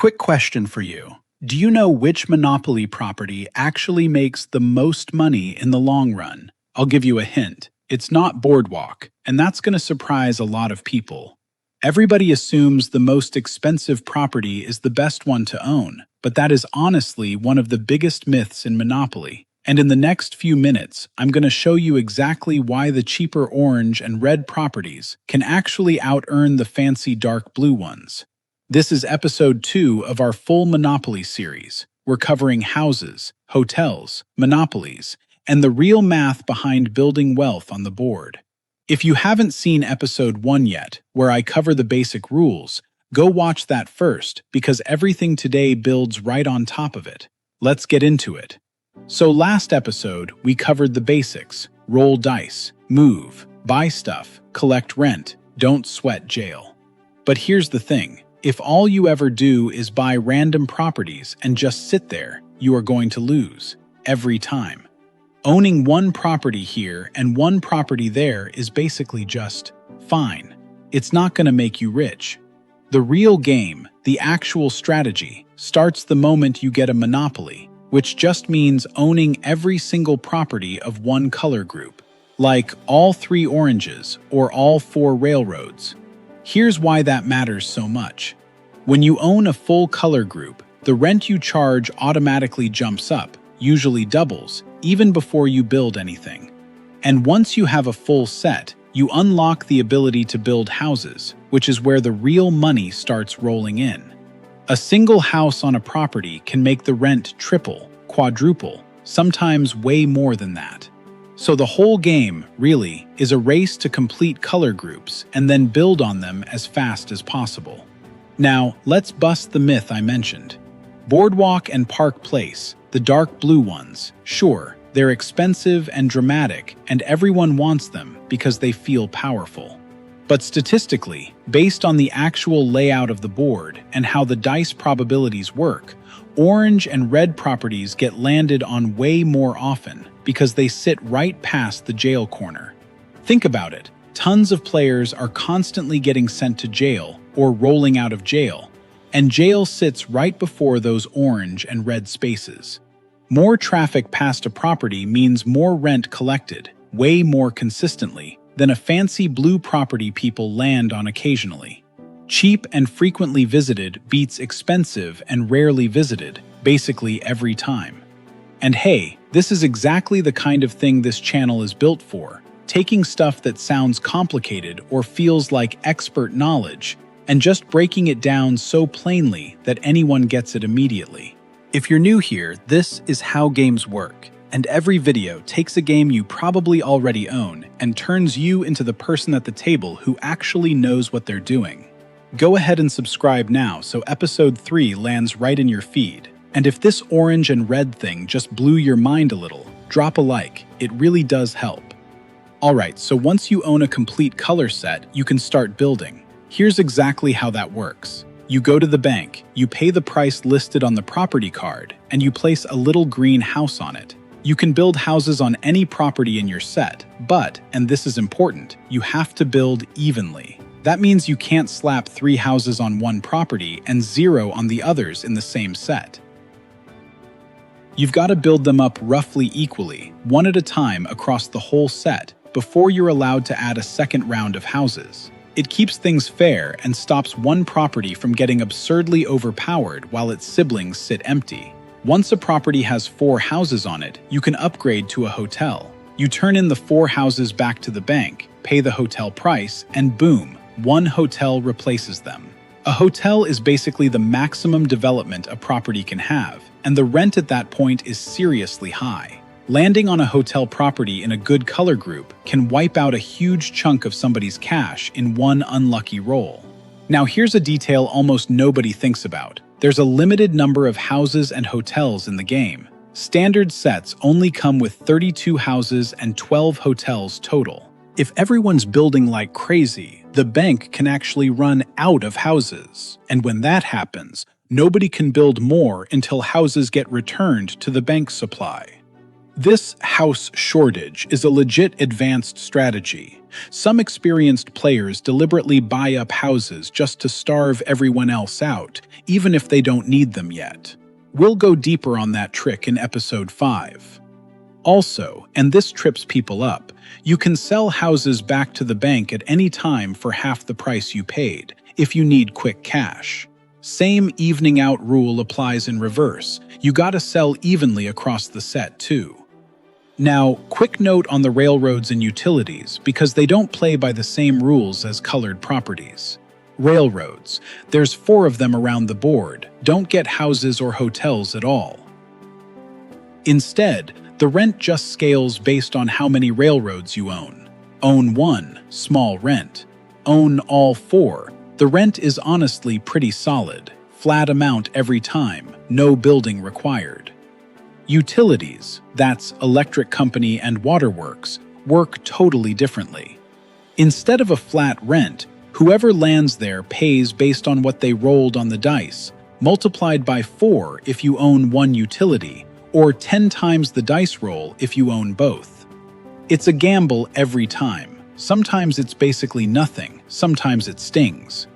Quick question for you. Do you know which monopoly property actually makes the most money in the long run? I'll give you a hint. It's not Boardwalk, and that's going to surprise a lot of people. Everybody assumes the most expensive property is the best one to own, but that is honestly one of the biggest myths in Monopoly. And in the next few minutes, I'm going to show you exactly why the cheaper orange and red properties can actually out-earn the fancy dark blue ones. This is episode 2 of our full Monopoly series. We're covering houses, hotels, monopolies, and the real math behind building wealth on the board. If you haven't seen episode 1 yet, where I cover the basic rules, go watch that first because everything today builds right on top of it. Let's get into it. So last episode, we covered the basics: roll dice, move, buy stuff, collect rent, don't sweat jail. But here's the thing. If all you ever do is buy random properties and just sit there, you are going to lose, every time. Owning one property here and one property there is basically just fine. It's not going to make you rich. The real game, the actual strategy, starts the moment you get a monopoly, which just means owning every single property of one color group, like all 3 oranges or all 4 railroads. Here's why that matters so much. When you own a full color group, the rent you charge automatically jumps up, usually doubles, even before you build anything. And once you have a full set, you unlock the ability to build houses, which is where the real money starts rolling in. A single house on a property can make the rent triple, quadruple, sometimes way more than that. So the whole game, really, is a race to complete color groups and then build on them as fast as possible. Now, let's bust the myth I mentioned. Boardwalk and Park Place, the dark blue ones, sure, they're expensive and dramatic, and everyone wants them because they feel powerful. But statistically, based on the actual layout of the board and how the dice probabilities work, orange and red properties get landed on way more often because they sit right past the jail corner. Think about it. Tons of players are constantly getting sent to jail or rolling out of jail, and jail sits right before those orange and red spaces. More traffic past a property means more rent collected, way more consistently, than a fancy blue property people land on occasionally. Cheap and frequently visited beats expensive and rarely visited, basically every time. And hey, this is exactly the kind of thing this channel is built for, taking stuff that sounds complicated or feels like expert knowledge, and just breaking it down so plainly that anyone gets it immediately. If you're new here, this is how games work, and every video takes a game you probably already own and turns you into the person at the table who actually knows what they're doing. Go ahead and subscribe now so episode 3 lands right in your feed. And if this orange and red thing just blew your mind a little, drop a like, it really does help. Alright, so once you own a complete color set, you can start building. Here's exactly how that works. You go to the bank, you pay the price listed on the property card, and you place a little green house on it. You can build houses on any property in your set, but, and this is important, you have to build evenly. That means you can't slap 3 houses on one property and 0 on the others in the same set. You've got to build them up roughly equally, one at a time across the whole set, before you're allowed to add a second round of houses. It keeps things fair and stops one property from getting absurdly overpowered while its siblings sit empty. Once a property has 4 houses on it, you can upgrade to a hotel. You turn in the 4 houses back to the bank, pay the hotel price, and boom, one hotel replaces them. A hotel is basically the maximum development a property can have, and the rent at that point is seriously high. Landing on a hotel property in a good color group can wipe out a huge chunk of somebody's cash in one unlucky roll. Now here's a detail almost nobody thinks about. There's a limited number of houses and hotels in the game. Standard sets only come with 32 houses and 12 hotels total. If everyone's building like crazy, the bank can actually run out of houses. And when that happens, nobody can build more until houses get returned to the bank supply. This house shortage is a legit advanced strategy. Some experienced players deliberately buy up houses just to starve everyone else out, even if they don't need them yet. We'll go deeper on that trick in episode 5. Also, and this trips people up, you can sell houses back to the bank at any time for half the price you paid, if you need quick cash. Same evening out rule applies in reverse. You gotta sell evenly across the set too. Now, quick note on the railroads and utilities, because they don't play by the same rules as colored properties. Railroads, there's 4 of them around the board, don't get houses or hotels at all. Instead, the rent just scales based on how many railroads you own. Own 1, small rent. Own all 4, the rent is honestly pretty solid, flat amount every time, no building required. Utilities, that's electric company and waterworks, work totally differently. Instead of a flat rent, whoever lands there pays based on what they rolled on the dice, multiplied by 4 if you own 1 utility, or 10 times the dice roll if you own both. It's a gamble every time. Sometimes it's basically nothing, sometimes it stings.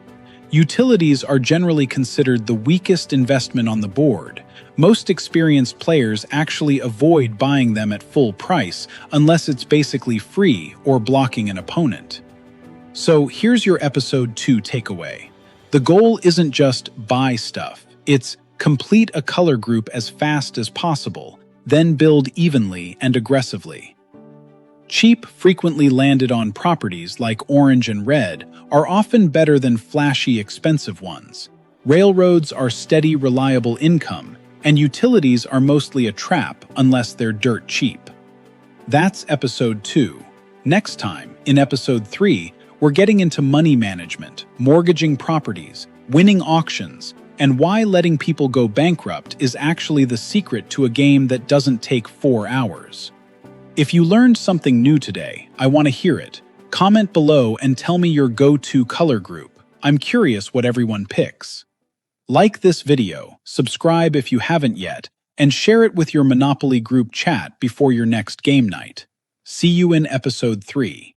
Utilities are generally considered the weakest investment on the board. Most experienced players actually avoid buying them at full price unless it's basically free or blocking an opponent. So here's your episode 2 takeaway. The goal isn't just buy stuff, it's complete a color group as fast as possible, then build evenly and aggressively. Cheap, frequently landed on properties like orange and red are often better than flashy, expensive ones. Railroads are steady, reliable income, and utilities are mostly a trap unless they're dirt cheap. That's episode 2. Next time, in episode 3, we're getting into money management, mortgaging properties, winning auctions, and why letting people go bankrupt is actually the secret to a game that doesn't take 4 hours. If you learned something new today, I want to hear it. Comment below and tell me your go-to color group. I'm curious what everyone picks. Like this video, subscribe if you haven't yet, and share it with your Monopoly group chat before your next game night. See you in episode 3.